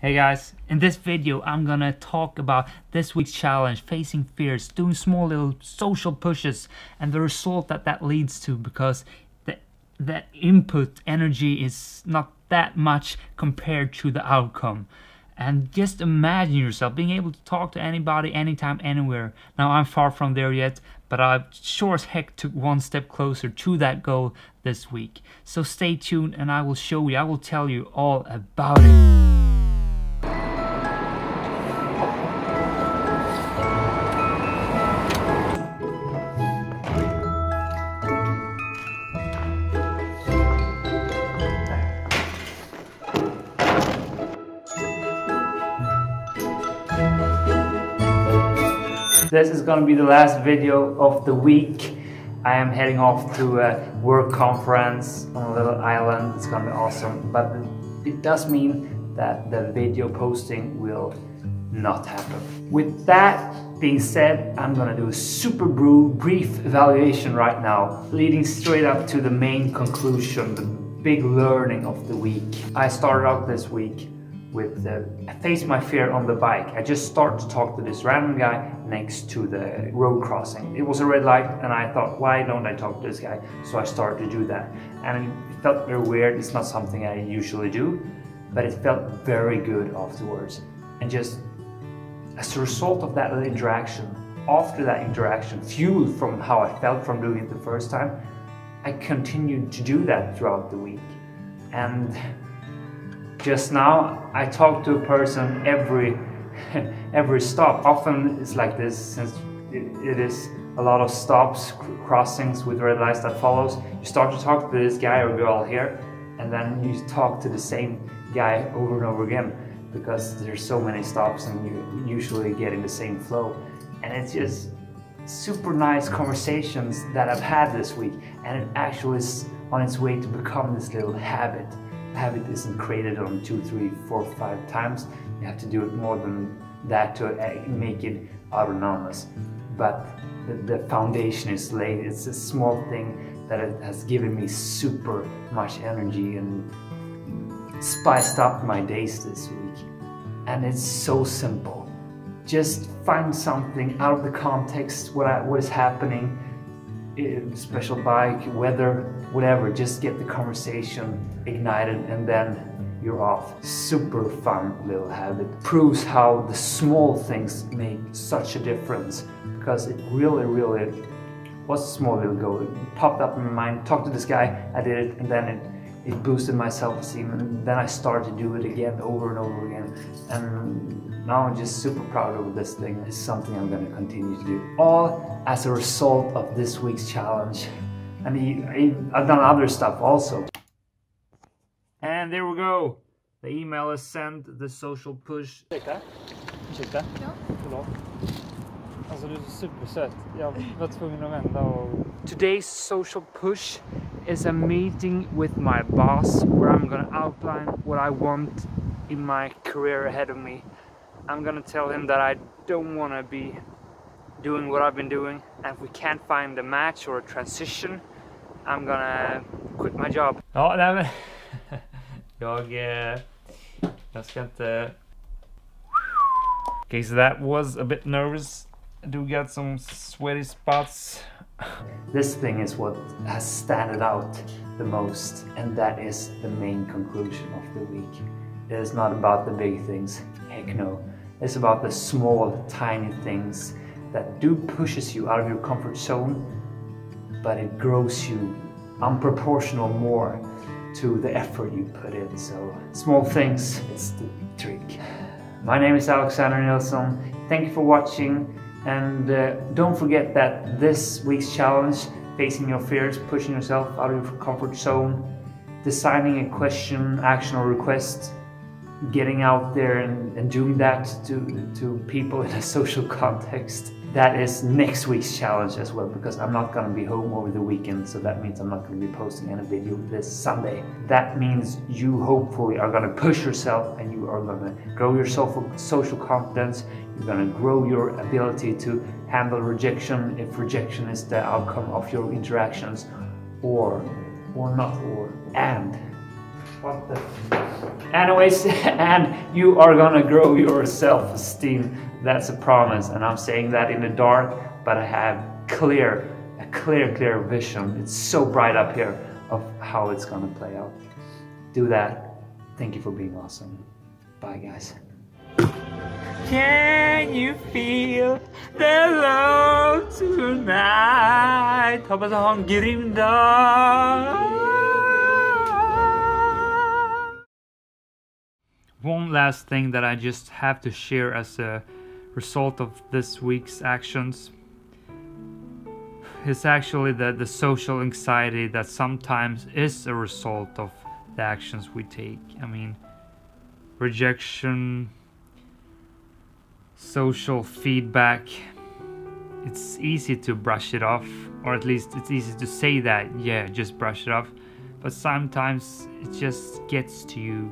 Hey guys, in this video I'm gonna talk about this week's challenge, facing fears, doing small little social pushes and the result that leads to, because the input energy is not that much compared to the outcome. And just imagine yourself being able to talk to anybody, anytime, anywhere. Now I'm far from there yet, but I sure as heck took one step closer to that goal this week. So stay tuned and I will show you, I will tell you all about it. This is going to be the last video of the week. I am heading off to a work conference on a little island. It's going to be awesome, but it does mean that the video posting will not happen. With that being said, I'm going to do a super brief evaluation right now, leading straight up to the main conclusion, the big learning of the week. I started out this week with I faced my fear on the bike. I just started to talk to this random guy next to the road crossing. It was a red light and I thought, why don't I talk to this guy? So I started to do that. And it felt very weird. It's not something I usually do, but it felt very good afterwards. And just as a result of that little interaction, after that interaction, fueled from how I felt from doing it the first time, I continued to do that throughout the week. And just now, I talk to a person every stop. Often it's like this, since it is a lot of stops, crossings with red lights that follows. You start to talk to this guy or girl here, and then you talk to the same guy over and over again, because there's so many stops and you usually get in the same flow. And it's just super nice conversations that I've had this week, and it actually is on its way to become this little habit. Habit isn't created on 2, 3, 4, 5 times. You have to do it more than that to make it autonomous. But the foundation is laid. It's a small thing that it has given me super much energy and spiced up my days this week. And it's so simple. Just find something out of the context, what is happening, special bike, weather, whatever, just get the conversation ignited and then you're off. Super fun little habit. Proves how the small things make such a difference, because it really was a small little goal. It popped up in my mind, talked to this guy, I did it, and then it boosted my self-esteem, and then I started to do it again over and over again. And now I'm just super proud of this thing. It's something I'm going to continue to do. All as a result of this week's challenge. And I've done other stuff also. And there we go. The email is sent, the social push. Ursäkta? Ja. Förlåt. Alltså du är supersöt. Jag var tvungen att vända och... Today's social push is a meeting with my boss where I'm gonna outline what I want in my career ahead of me. I'm gonna tell him that I don't wanna be doing what I've been doing, and if we can't find a match or a transition, I'm gonna quit my job. Ja, nej men... jag ska inte... Okay, so that was a bit nervous. I do got some sweaty spots. This thing is what has standed out the most, and that is the main conclusion of the week. It is not about the big things, heck no. It's about the small, tiny things that do pushes you out of your comfort zone, but it grows you unproportional more to the effort you put in. So small things, it's the trick. My name is Alexander Nilsson. Thank you for watching, and don't forget that this week's challenge, facing your fears, pushing yourself out of your comfort zone, designing a question, action or request, getting out there and doing that to people in a social context. That is next week's challenge as well, because I'm not going to be home over the weekend, so that means I'm not going to be posting any video this Sunday. That means you hopefully are going to push yourself, and you are going to grow your social confidence. You're going to grow your ability to handle rejection, if rejection is the outcome of your interactions, or not, and What the? Anyways, and you are gonna grow your self-esteem. That's a promise, and I'm saying that in the dark, but I have a clear vision. It's so bright up here of how it's gonna play out. Do that. Thank you for being awesome. Bye, guys. Can you feel the love tonight? Hoppas ha en grym dag. One last thing that I just have to share as a result of this week's actions is actually the social anxiety that sometimes is a result of the actions we take. I mean, rejection, social feedback. It's easy to brush it off, or at least it's easy to say that, yeah, just brush it off. But sometimes it just gets to you.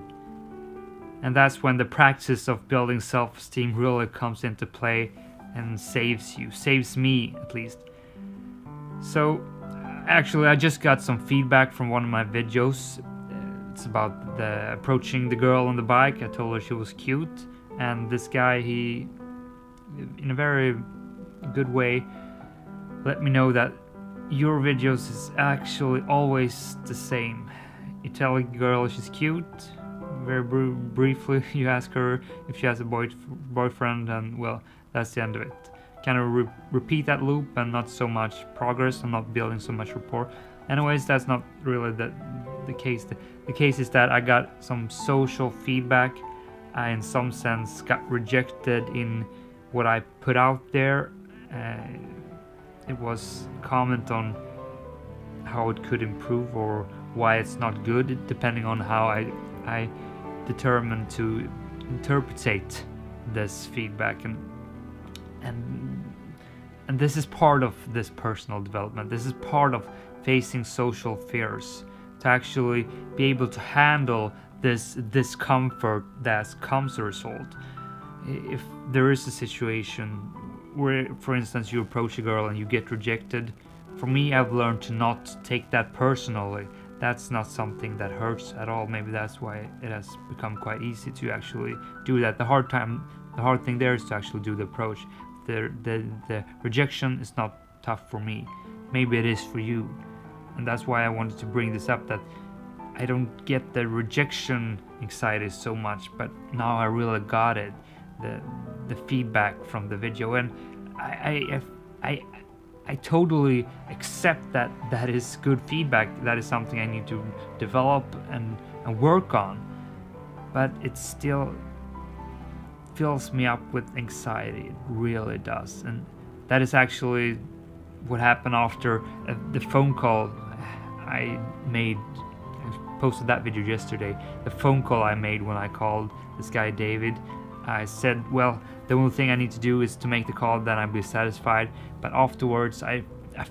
And that's when the practice of building self-esteem really comes into play and saves you. Saves me, at least. So, actually, I just got some feedback from one of my videos. It's about approaching the girl on the bike. I told her she was cute. And this guy, he, in a very good way, let me know that your videos is actually always the same. You tell a girl she's cute. Very briefly, you ask her if she has a boyfriend, and well, that's the end of it. Kind of repeat that loop, and not so much progress. I'm not building so much rapport. Anyways, that's not really the case. The case is that I got some social feedback. I, in some sense, got rejected in what I put out there. It was comment on how it could improve or why it's not good, depending on how I determined to interpretate this feedback, and this is part of this personal development. This is part of facing social fears, to actually be able to handle this discomfort that comes as a result. If there is a situation where, for instance, you approach a girl and you get rejected, for me, I've learned to not take that personally. That's not something that hurts at all. Maybe that's why it has become quite easy to actually do that. The hard thing there is to actually do the approach. The rejection is not tough for me. Maybe it is for you. And that's why I wanted to bring this up, that I don't get the rejection anxiety so much, but now I really got it. The feedback from the video, and I totally accept that that is good feedback. That is something I need to develop and work on. But it still fills me up with anxiety. It really does. And that is actually what happened after the phone call I made. I posted that video yesterday. The phone call I made when I called this guy David. I said, well, the only thing I need to do is to make the call, then I'll be satisfied. But afterwards, I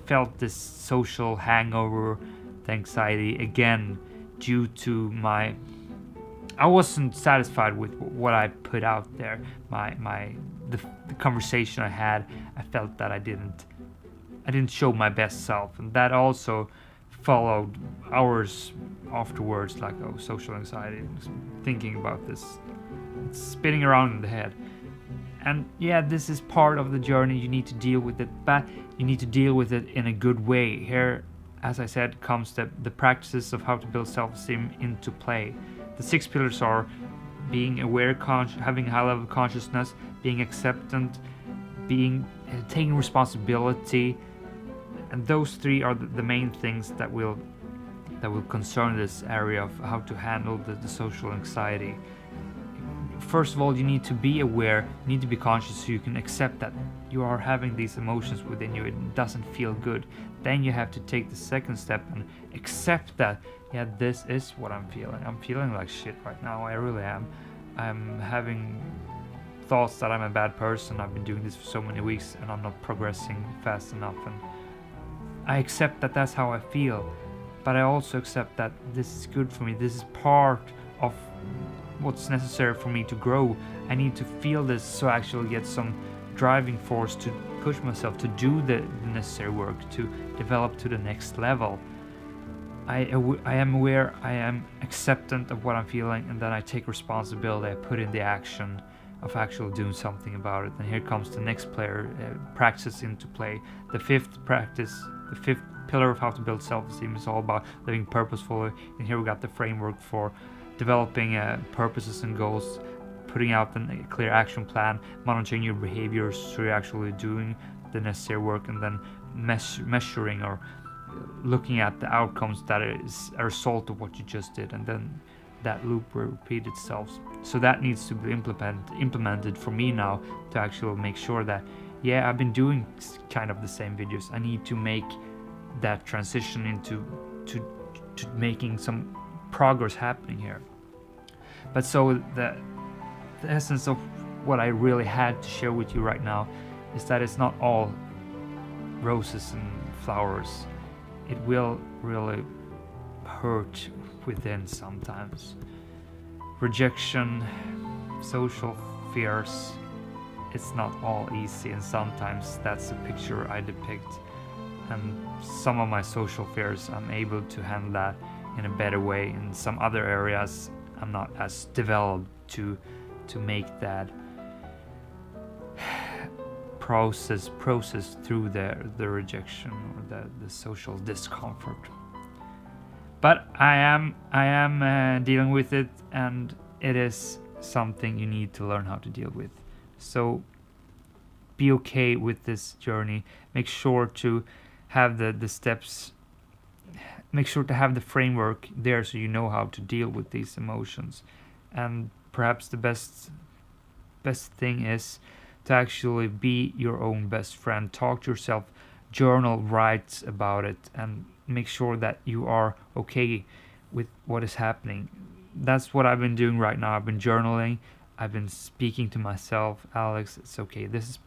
felt this social hangover, the anxiety again, due to I wasn't satisfied with what I put out there. The conversation I had, I felt that I didn't show my best self, and that also followed hours afterwards, like, oh, social anxiety, thinking about this. It's spinning around in the head. And yeah, this is part of the journey. You need to deal with it, but you need to deal with it in a good way. Here, as I said, comes the practices of how to build self-esteem into play. The 6 pillars are being aware, having high level consciousness, being acceptant, taking responsibility, and those 3 are the main things that will concern this area of how to handle the social anxiety. First of all, you need to be aware, you need to be conscious, so you can accept that you are having these emotions within you. It doesn't feel good. Then you have to take the second step and accept that, yeah, this is what I'm feeling. I'm feeling like shit right now. I really am. I'm having thoughts that I'm a bad person. I've been doing this for so many weeks and I'm not progressing fast enough. And I accept that that's how I feel. But I also accept that this is good for me. This is part of what's necessary for me to grow. I need to feel this so I actually get some driving force to push myself to do the necessary work to develop to the next level. I am aware, I am acceptant of what I'm feeling, and then I take responsibility, I put in the action of actually doing something about it. And here comes the next player, practice into play. The fifth pillar of how to build self-esteem is all about living purposefully, and here we got the framework for developing purposes and goals, putting out a clear action plan, monitoring your behaviors so you're actually doing the necessary work, and then measuring or looking at the outcomes that is a result of what you just did, and then that loop will repeat itself. So that needs to be implemented for me now to actually make sure that, yeah, I've been doing kind of the same videos. I need to make that transition into to making some progress happening here. But so the essence of what I really had to share with you right now is that it's not all roses and flowers. It will really hurt within sometimes. Rejection, social fears, it's not all easy, and sometimes that's the picture I depict. And some of my social fears, I'm able to handle that in a better way. In some other areas, I'm not as developed to make that process through the rejection or the social discomfort. But I am dealing with it, and it is something you need to learn how to deal with. So be okay with this journey. Make sure to have the steps, make sure to have the framework there so you know how to deal with these emotions. And perhaps the best thing is to actually be your own best friend. Talk to yourself, journal, write about it, and make sure that you are okay with what is happening. That's what I've been doing right now. I've been journaling. I've been speaking to myself, Alex, it's okay. This is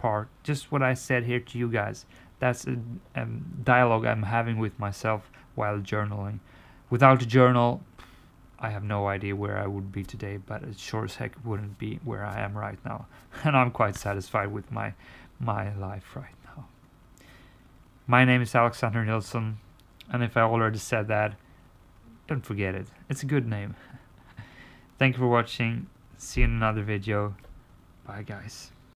just what I said here to you guys. That's a dialogue I'm having with myself while journaling. Without a journal, I have no idea where I would be today, but it sure as heck wouldn't be where I am right now. And I'm quite satisfied with my life right now. My name is Alexander Nilsson, and if I already said that, don't forget it. It's a good name. Thank you for watching. See you in another video. Bye guys.